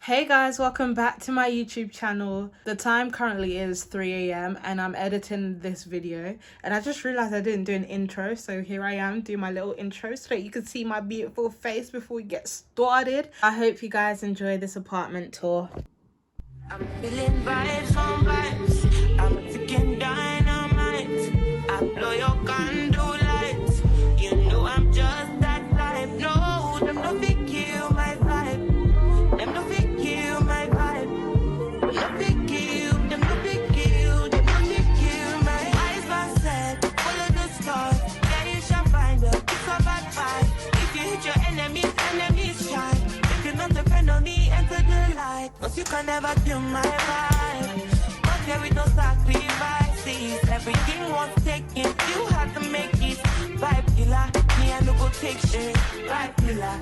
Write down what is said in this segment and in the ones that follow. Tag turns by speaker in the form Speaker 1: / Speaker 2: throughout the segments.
Speaker 1: Hey guys, welcome back to my YouTube channel. The time currently is 3 a.m. and I'm editing this video, and I just realized I didn't do an intro, so here I am doing my little intro so that you can see my beautiful face before we get started. I hope you guys enjoy this apartment tour.
Speaker 2: I'm feeling vibes on vibes. I'm ticking dynamite. I blow your candle lights. You know I'm just that type. No, them no fit kill my vibe. Them no fit kill my vibe. No fit kill. Them no fit kill. Them no fit kill my eyes. But said, follow the stars. Yeah, you shall find her. It's a bad vibe. If you hit your enemies shine. If you're not depend on me, enter the light. Cause you can never kill my vibe. But here with no sacrifices. Everything was taken. You had to make it. Vibe killer. Me I no go take shit. Vibe killer.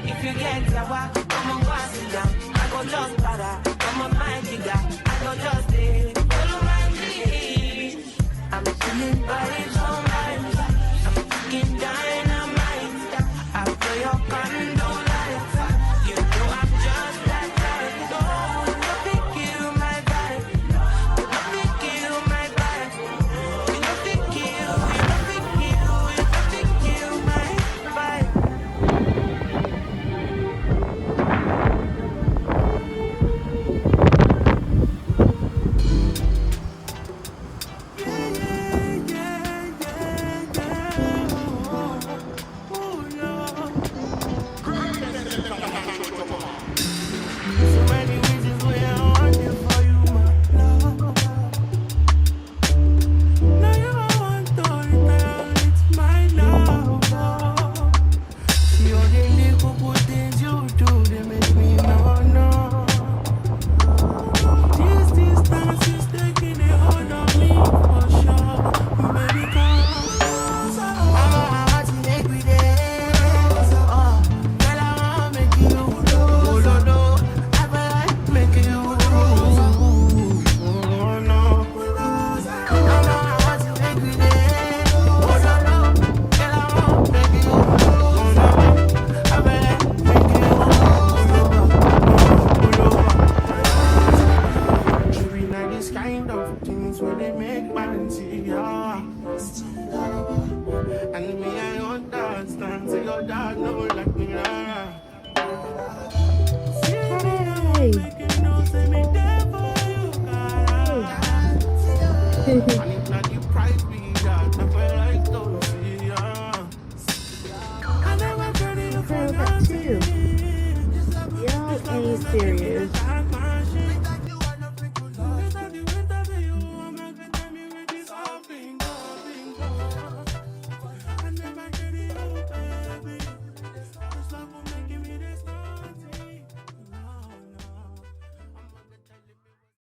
Speaker 2: If you get sour, come on, pass it down. I go just para, come on, my jigger. I go just stay, follow my lead. I'm feeling vibes on vibes. I'm fucking dynamite. I blow your candle lights. You know I'm just that type. No, nothing kill my vibe. Nothing kill my vibe. You nothing kill, you nothing kill, you nothing kill my vibe.
Speaker 3: Serious.